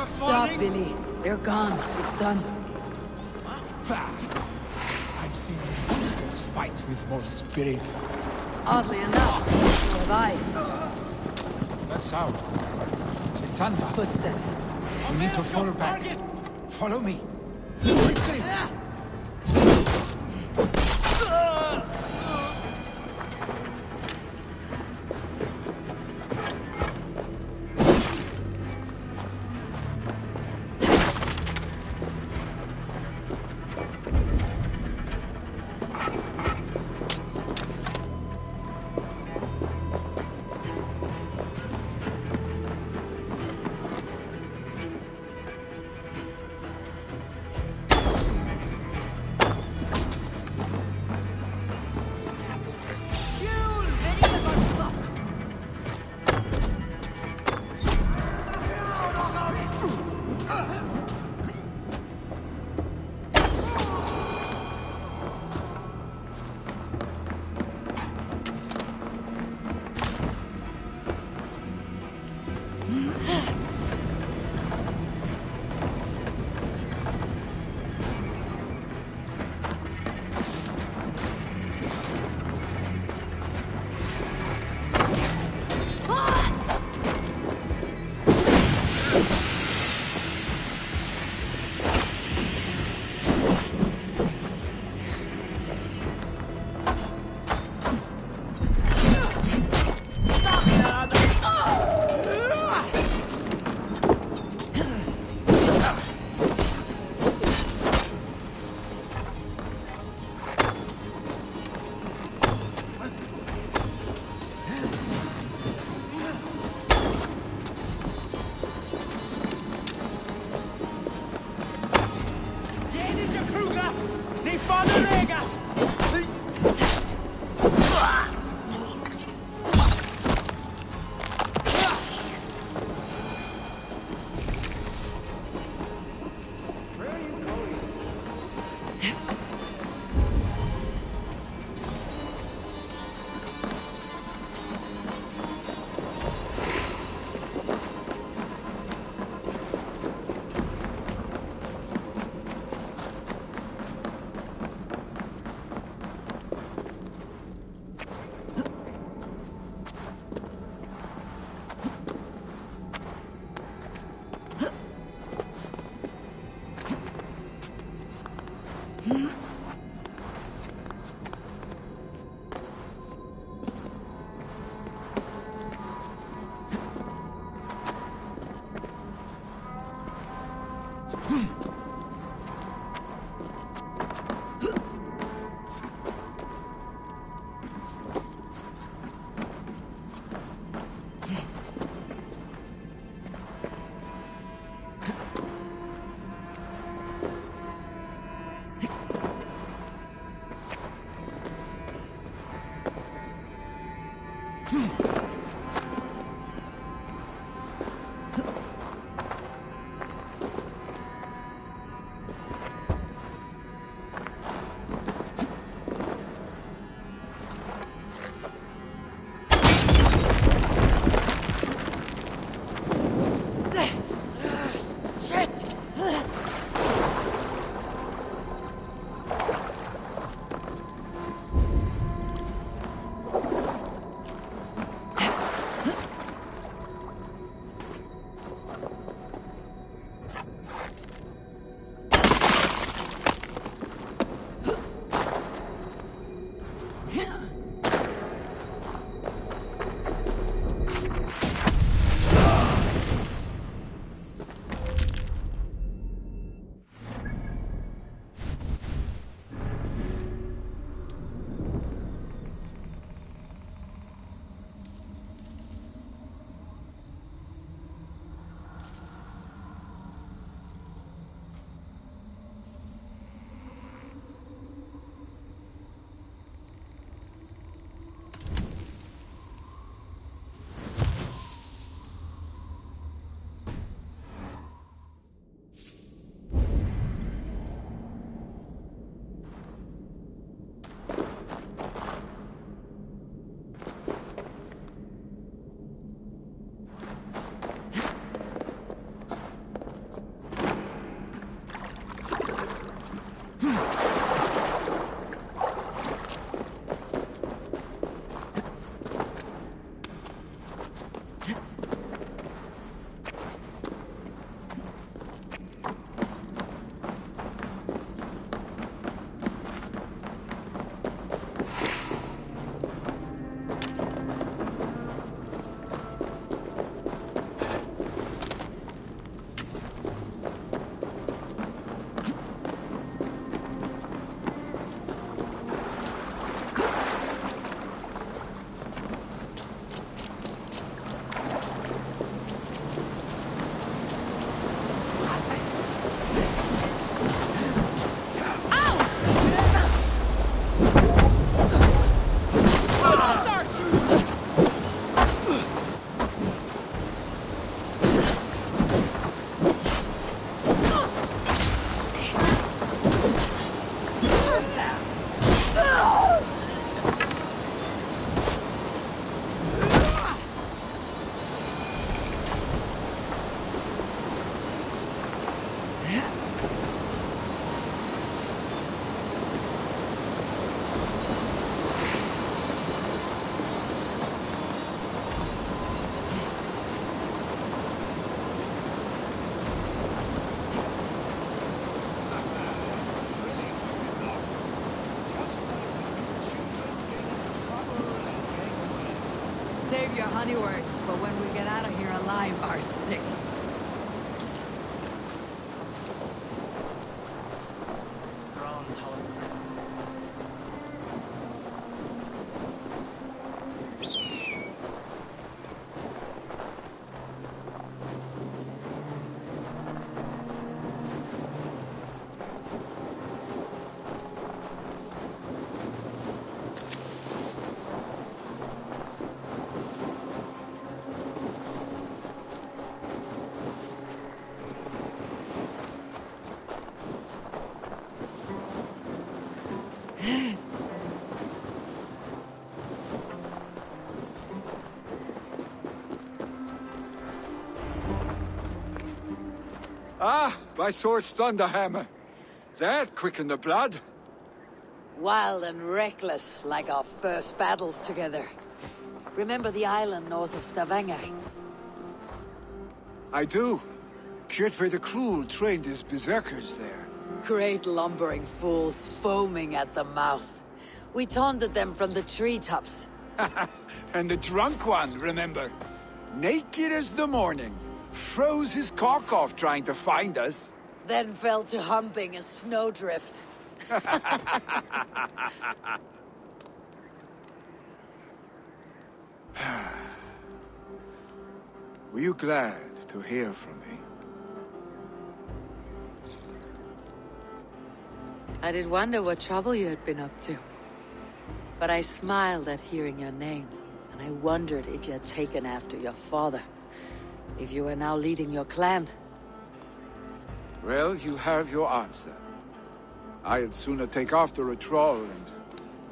Stop, Vili. They're gone. It's done. I've seen monsters fight with more spirit. Oddly enough, so have I. That sound. Is it thunder? Footsteps. We need to fall back. Follow me. Quickly! Save your honey words for when we get out of here alive, Arstick. Ah, my sword's thunderhammer. That quickened the blood. Wild and reckless, like our first battles together. Remember the island north of Stavanger? I do. Kjotve the Cruel trained his berserkers there. Great lumbering fools, foaming at the mouth. We taunted them from the treetops. And the drunk one, remember? Naked as the morning. Froze his cock off trying to find us. Then fell to humping a snowdrift. Were you glad to hear from me? I did wonder what trouble you had been up to. But I smiled at hearing your name, and I wondered if you had taken after your father. If you are now leading your clan. Well, you have your answer. I'd sooner take after a troll and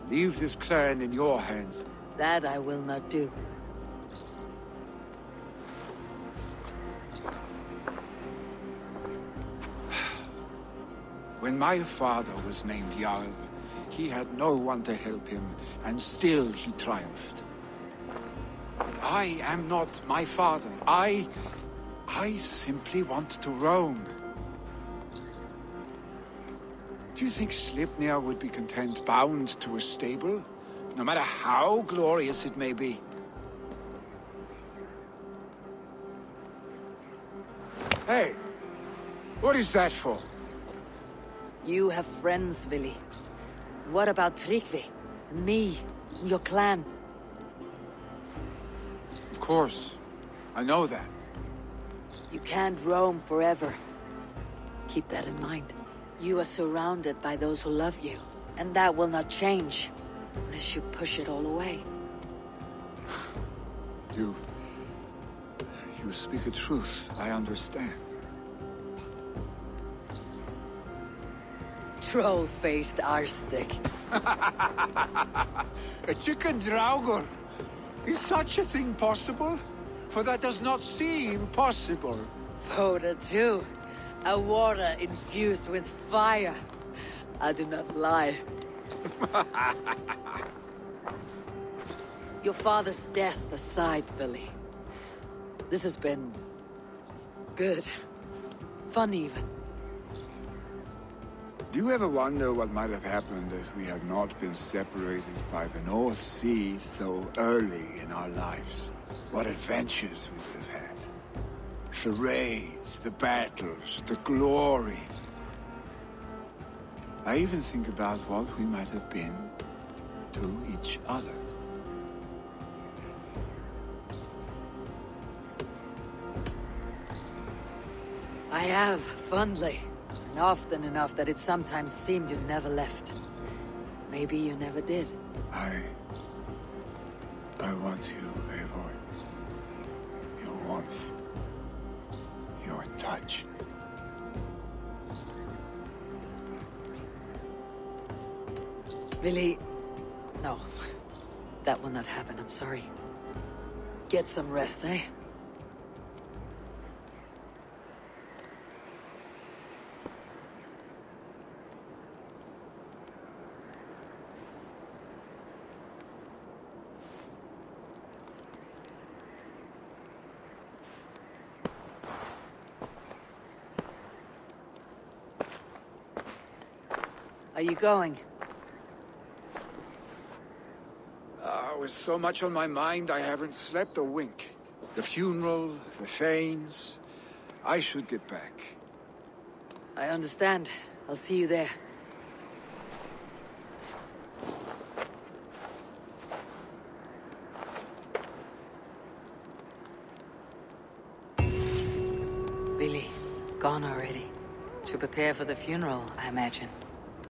leave this clan in your hands. That I will not do. When my father was named Jarl, he had no one to help him, and still he triumphed. But I am not my father. I simply want to roam. Do you think Sleipnir would be content bound to a stable? No matter how glorious it may be? Hey! What is that for? You have friends, Vili. What about Tryggvi? And me? And your clan? Of course. I know that. You can't roam forever. Keep that in mind. You are surrounded by those who love you. And that will not change. Unless you push it all away. You speak a truth. I understand. Troll-faced arstick. A chicken draugr! Is such a thing possible? For that does not seem possible. Voda too. A water infused with fire. I do not lie. Your father's death aside, Billy. This has been... good. Fun even. Do you ever wonder what might have happened if we had not been separated by the North Sea so early in our lives? What adventures we would have had. The raids, the battles, the glory. I even think about what we might have been to each other. I have, fondly. And often enough that it sometimes seemed you never left. Maybe you never did. I want you, Eivor. Your warmth. Your touch. Vili... no. That will not happen, I'm sorry. Get some rest, eh? Are you going? With so much on my mind, I haven't slept a wink. The funeral, the Thanes... I should get back. I understand. I'll see you there. Billy, gone already. To prepare for the funeral, I imagine.